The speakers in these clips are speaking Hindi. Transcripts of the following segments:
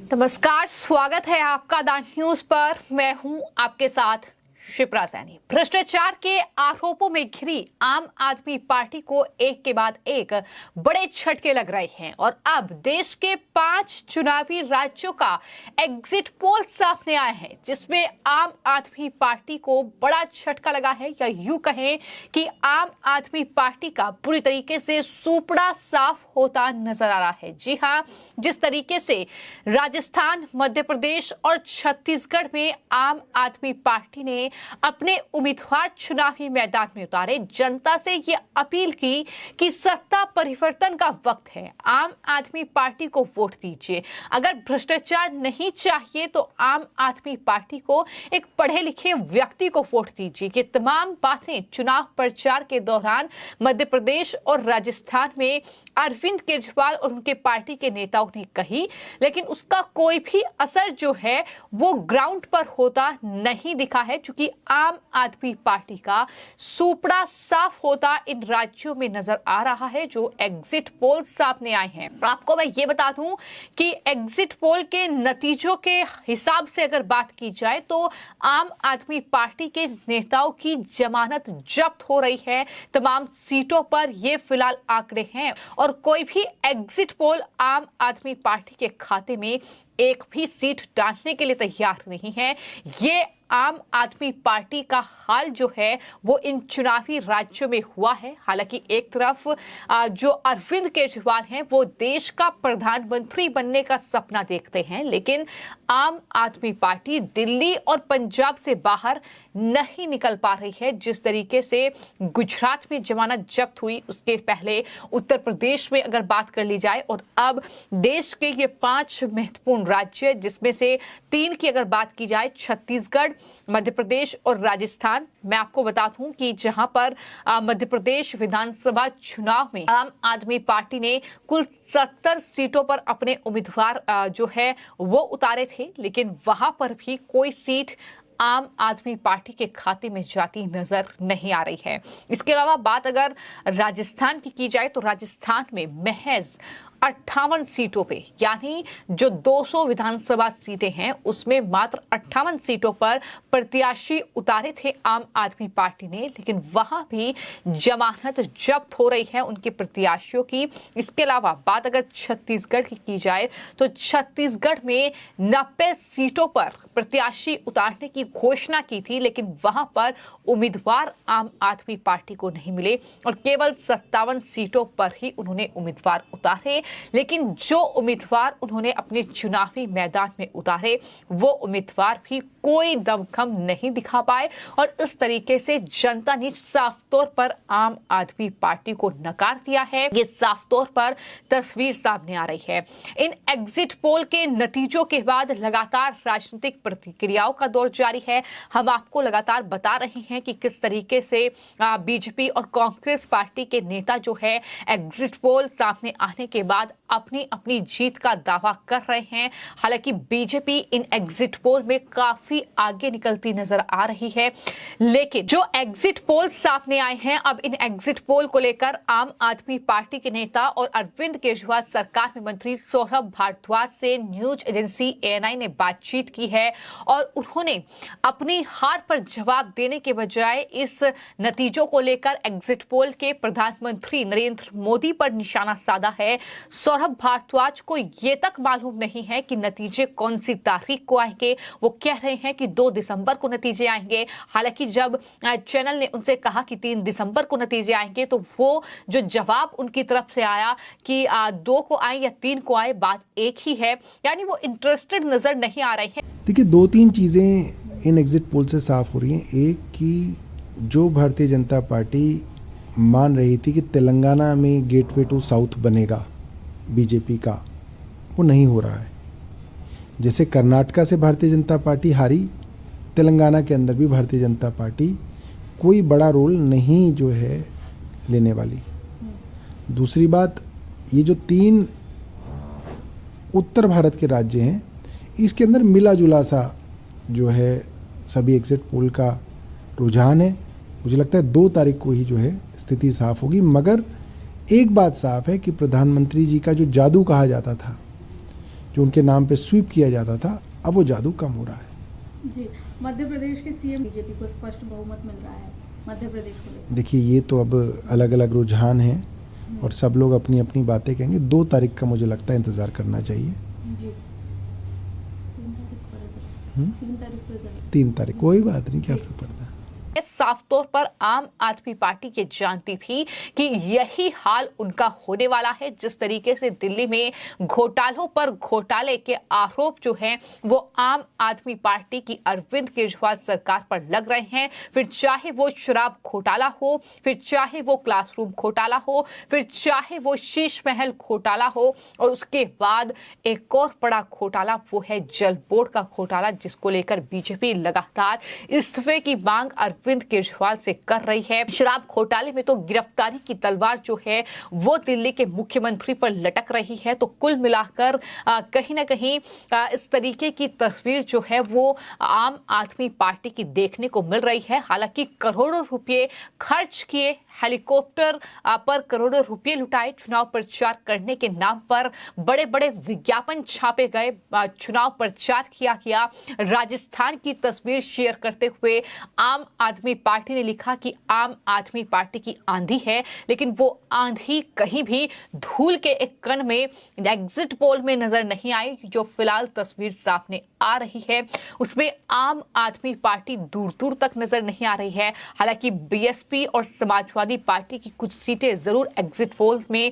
नमस्कार, स्वागत है आपका द न्यूज पर। मैं हूं आपके साथ शिप्रा सैनी। भ्रष्टाचार के आरोपों में घिरी आम आदमी पार्टी को एक के बाद एक बड़े झटके लग रहे हैं और अब देश के 5 चुनावी राज्यों का एग्जिट पोल सामने आया है, जिसमें आम आदमी पार्टी को बड़ा झटका लगा है, या यूं कहें कि आम आदमी पार्टी का पूरी तरीके से सुपड़ा साफ होता नजर आ रहा है। जी हां, जिस तरीके से राजस्थान, मध्य प्रदेश और छत्तीसगढ़ में आम आदमी पार्टी ने अपने उम्मीदवार चुनावी मैदान में उतारे, जनता से ये अपील की कि सत्ता परिवर्तन का वक्त है, आम आदमी पार्टी को वोट दीजिए। अगर भ्रष्टाचार नहीं चाहिए तो आम आदमी पार्टी को एक पढ़े लिखे व्यक्ति को वोट दीजिए। कि तमाम बातें चुनाव प्रचार के दौरान मध्य प्रदेश और राजस्थान में अरविंद केजरीवाल और उनके पार्टी के नेताओं ने कही, लेकिन उसका कोई भी असर जो है वो ग्राउंड पर होता नहीं दिखा है, क्योंकि आम आदमी पार्टी का सुपड़ा साफ होता इन राज्यों में नजर आ रहा है जो एग्जिट पोल सामने आए हैं। आपको मैं ये बता दूं कि एग्जिट पोल के नतीजों के हिसाब से अगर बात की जाए तो आम आदमी पार्टी के नेताओं की जमानत जब्त हो रही है तमाम सीटों पर, ये फिलहाल आंकड़े हैं। और कोई भी एग्जिट पोल आम आदमी पार्टी के खाते में एक भी सीट डालने के लिए तैयार नहीं है। ये आम आदमी पार्टी का हाल जो है वो इन चुनावी राज्यों में हुआ है। हालांकि एक तरफ जो अरविंद केजरीवाल हैं वो देश का प्रधानमंत्री बनने का सपना देखते हैं, लेकिन आम आदमी पार्टी दिल्ली और पंजाब से बाहर नहीं निकल पा रही है। जिस तरीके से गुजरात में जमानत जब्त हुई, उसके पहले उत्तर प्रदेश में अगर बात कर ली जाए, और अब देश के ये 5 महत्वपूर्ण राज्य, जिसमें से 3 की अगर बात की जाए, छत्तीसगढ़, मध्य प्रदेश और राजस्थान। मैं आपको बता दूं कि जहां पर मध्य प्रदेश विधानसभा चुनाव में आम आदमी पार्टी ने कुल 70 सीटों पर अपने उम्मीदवार जो है वो उतारे थे, लेकिन वहां पर भी कोई सीट आम आदमी पार्टी के खाते में जाती नजर नहीं आ रही है। इसके अलावा बात अगर राजस्थान की जाए तो राजस्थान में महज 58 सीटों पे, यानी जो 200 विधानसभा सीटें हैं उसमें मात्र 58 सीटों पर प्रत्याशी उतारे थे आम आदमी पार्टी ने, लेकिन वहां भी जमानत जब्त हो रही है उनके प्रत्याशियों की। इसके अलावा बात अगर छत्तीसगढ़ की जाए तो छत्तीसगढ़ में 90 सीटों पर प्रत्याशी उतारने की घोषणा की थी, लेकिन वहां पर उम्मीदवार आम आदमी पार्टी को नहीं मिले और केवल 57 सीटों पर ही उन्होंने उम्मीदवार उतारे। लेकिन जो उम्मीदवार उन्होंने अपने चुनावी मैदान में उतारे वो उम्मीदवार भी कोई दमखम नहीं दिखा पाए, और इस तरीके से जनता ने साफ तौर पर आम आदमी पार्टी को नकार दिया है। ये साफ तौर पर तस्वीर सामने आ रही है। इन एग्जिट पोल के नतीजों के बाद लगातार राजनीतिक प्रतिक्रियाओं का दौर जारी है। हम आपको लगातार बता रहे हैं कि किस तरीके से बीजेपी और कांग्रेस पार्टी के नेता जो है एग्जिट पोल सामने आने के बाद अपनी अपनी जीत का दावा कर रहे हैं। हालांकि बीजेपी इन एग्जिट पोल में काफी आगे निकलती नजर आ रही है, लेकिन जो एग्जिट पोल सामने आए हैं, अब इन एग्जिट पोल को लेकर आम आदमी पार्टी के नेता और अरविंद केजरीवाल सरकार में मंत्री सौरभ भारद्वाज से न्यूज एजेंसी ANI ने बातचीत की है और उन्होंने अपनी हार पर जवाब देने के बजाय इस नतीजों को लेकर एग्जिट पोल के प्रधानमंत्री नरेंद्र मोदी पर निशाना साधा है। सौरभ भारद्वाज को ये तक मालूम नहीं है कि नतीजे कौन सी तारीख को आएंगे। वो कह रहे हैं कि 2 दिसंबर को नतीजे आएंगे। हालांकि जब चैनल ने उनसे कहा कि 3 दिसंबर को नतीजे आएंगे तो वो जो जवाब उनकी तरफ से आया कि 2 को आए या 3 को आए, बात एक ही है। यानी वो इंटरेस्टेड नजर नहीं आ रहे हैं। देखिए, 2-3 चीजें इन एग्जिट पोल से साफ हो रही हैं। एक कि जो भारतीय जनता पार्टी मान रही थी कि तेलंगाना में गेटवे टू साउथ बनेगा बीजेपी का, वो नहीं हो रहा है। जैसे कर्नाटका से भारतीय जनता पार्टी हारी, तेलंगाना के अंदर भी भारतीय जनता पार्टी कोई बड़ा रोल नहीं जो है लेने वाली। दूसरी बात, ये जो 3 उत्तर भारत के राज्य हैं, इसके अंदर मिला जुला सा जो है सभी एग्जिट पोल का रुझान है। मुझे लगता है 2 तारीख को ही जो है स्थिति साफ होगी। मगर एक बात साफ है कि प्रधानमंत्री जी का जो जादू कहा जाता था जो उनके नाम पे स्वीप किया जाता था, अब वो जादू कम हो रहा है। जी, मध्य प्रदेश के सीएम बीजेपी को स्पष्ट बहुमत मिल रहा है मध्य प्रदेश को लेकर। देखिए, ये तो अब अलग अलग रुझान हैं और सब लोग अपनी अपनी बातें कहेंगे। 2 तारीख का मुझे लगता है इंतजार करना चाहिए। जी 3 तारीख को रिजल्ट। 3 तारीख, कोई बात नहीं, क्या फर्क पड़ता है। साफ तौर पर आम आदमी पार्टी ये जानती थी कि यही हाल उनका होने वाला है। जिस तरीके से दिल्ली में घोटालों पर घोटाले के आरोप जो हैं वो आम आदमी पार्टी की अरविंद केजरीवाल सरकार पर लग रहे हैं, फिर चाहे वो शराब घोटाला हो, फिर चाहे वो क्लासरूम घोटाला हो, फिर चाहे वो शीश महल घोटाला हो, और उसके बाद एक और बड़ा घोटाला वो है जल बोर्ड का घोटाला, जिसको लेकर बीजेपी लगातार इस्तीफे की मांग अरविंद केजरीवाल से कर रही है। शराब घोटाले में तो गिरफ्तारी की तलवार जो है वो दिल्ली के मुख्यमंत्री पर लटक रही है। तो कुल मिलाकर कहीं ना कहीं इस तरीके की तस्वीर जो है वो आम आदमी पार्टी की देखने को मिल रही है। हालांकि करोड़ों रुपए खर्च किए, हेलीकॉप्टर पर करोड़ों रुपए लुटाए, चुनाव प्रचार करने के नाम पर बड़े बड़े विज्ञापन छापे गए, चुनाव प्रचार किया गया। राजस्थान की तस्वीर शेयर करते हुए आम आदमी पार्टी ने लिखा कि आम आदमी पार्टी की आंधी है, लेकिन वो आंधी कहीं भी धूल के एक कण में एग्जिट पोल में नजर नहीं आई। जो फिलहाल तस्वीर सामने आ रही है उसमें आम आदमी पार्टी दूर दूर तक नजर नहीं आ रही है। हालांकि बीएसपी और समाजवादी पार्टी की कुछ सीटें जरूर एग्जिट पोल में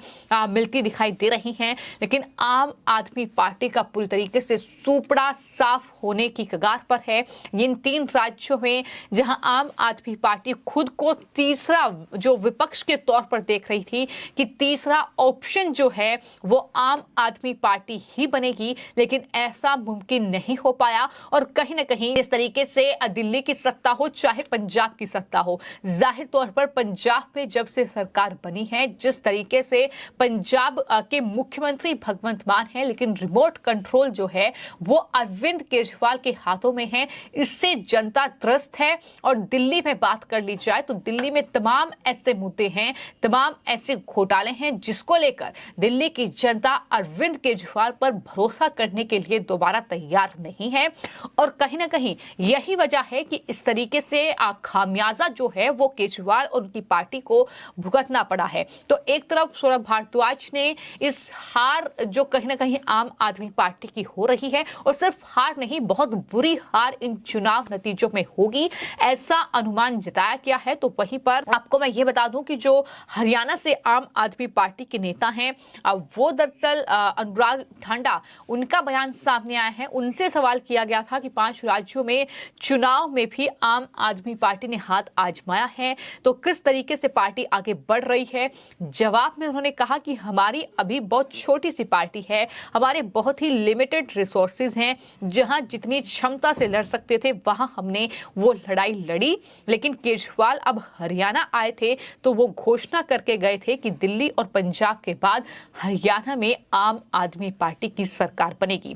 मिलती दिखाई दे रही हैं, लेकिन आम आदमी पार्टी का पूरी तरीके से सुपड़ा साफ होने की कगार पर है। इन 3 राज्यों में जहां आम आदमी पार्टी खुद को तीसरा जो विपक्ष के तौर पर देख रही थी कि तीसरा ऑप्शन जो है वो आम आदमी पार्टी ही बनेगी, लेकिन ऐसा मुमकिन नहीं हो पाया। और कहीं ना कहीं इस तरीके से दिल्ली की सत्ता हो चाहे पंजाब की सत्ता हो, जाहिर तौर पर पंजाब में जब से सरकार बनी है, जिस तरीके से पंजाब के मुख्यमंत्री भगवंत मान है, लेकिन रिमोट कंट्रोल जो है वो अरविंद केजरीवाल के हाथों में है, इससे जनता त्रस्त है। और दिल्ली में बात कर ली जाए तो दिल्ली में तमाम ऐसे मुद्दे हैं, तमाम ऐसे घोटाले हैं जिसको लेकर दिल्ली की जनता अरविंद केजरीवाल पर भरोसा करने के लिए दोबारा तैयार नहीं है। और कहीं ना कहीं यही वजह है कि इस तरीके से खामियाजा जो है वो केजरीवाल और उनकी पार्टी को भुगतना पड़ा है। तो एक तरफ सौरभ भारद्वाज ने इस हार जो कहीं ना कहीं आम आदमी पार्टी की हो रही है, और सिर्फ हार नहीं, बहुत बुरी हार इन चुनाव नतीजों में होगी, ऐसा अनुमान जताया गया है। तो वहीं पर आपको मैं ये बता दूं कि जो हरियाणा से आम आदमी पार्टी के नेता हैं वो दरअसल अनुराग ठांडा, उनका बयान सामने आया है। उनसे सवाल किया गया था कि 5 राज्यों में चुनाव में भी आम आदमी पार्टी ने हाथ आजमाया है, तो किस तरीके से पार्टी आगे बढ़ रही है। जवाब में उन्होंने कहा कि हमारी अभी बहुत छोटी सी पार्टी है, हमारे बहुत ही लिमिटेड रिसोर्सेज हैं, जहां जितनी क्षमता से लड़ सकते थे वहां हमने वो लड़ाई लड़ी। लेकिन केजरीवाल अब हरियाणा आए थे तो वो घोषणा करके गए थे कि दिल्ली और पंजाब के बाद हरियाणा में आम आदमी पार्टी की सरकार बनेगी।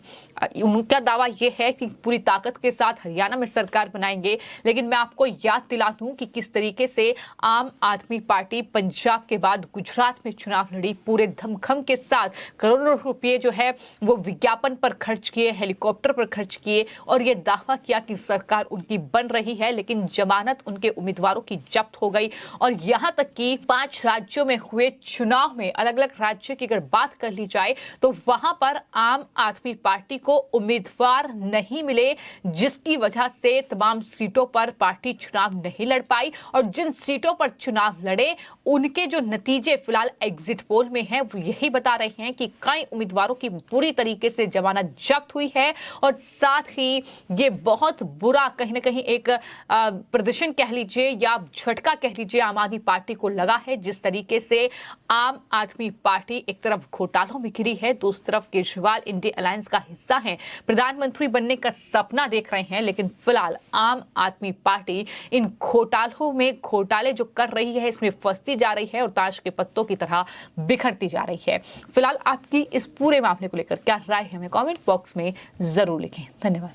उनका दावा यह है कि पूरी ताकत के साथ हरियाणा में सरकार बनाएंगे। लेकिन मैं आपको याद दिला दूं कि किस तरीके से आम आदमी पार्टी पंजाब के बाद गुजरात में चुनाव लड़ी, पूरे धमखम के साथ करोड़ों रुपए जो है वो विज्ञापन पर खर्च किए, हेलीकॉप्टर पर खर्च किए, और ये दावा किया कि सरकार उनकी बन रही है। लेकिन जमानत उनके उम्मीदवारों की जब्त हो गई। और यहां तक कि 5 राज्यों में हुए चुनाव में, अलग अलग राज्यों की अगर बात कर ली जाए तो वहां पर आम आदमी पार्टी को उम्मीदवार नहीं मिले, जिसकी वजह से तमाम सीटों पर पार्टी चुनाव नहीं लड़ पाई। और जिन सीटों पर चुनाव लड़े उनके जो नतीजे फिलहाल एग्जिट पोल में हैं वो यही बता रहे हैं कि कई उम्मीदवारों की पूरी तरीके से जमानत जब्त हुई है। और साथ ही ये बहुत बुरा कहीं ना कहीं एक प्रदर्शन कह लीजिए या झटका कह लीजिए आम आदमी पार्टी को लगा है। जिस तरीके से आम आदमी पार्टी एक तरफ घोटालों में घिरी है, दूसरी तरफ केजरीवाल इंडिया अलायंस का हिस्सा है, प्रधानमंत्री बनने का सपना देख रहे हैं, लेकिन फिलहाल आम आदमी पार्टी इन घोटालों में घोटाले जो कर रही है इसमें फंसती जा रही है और ताश के पत्तों की तरह बिखरती जा रही है। फिलहाल आपकी इस पूरे मामले को लेकर क्या राय है हमें कमेंट बॉक्स में जरूर लिखें। धन्यवाद।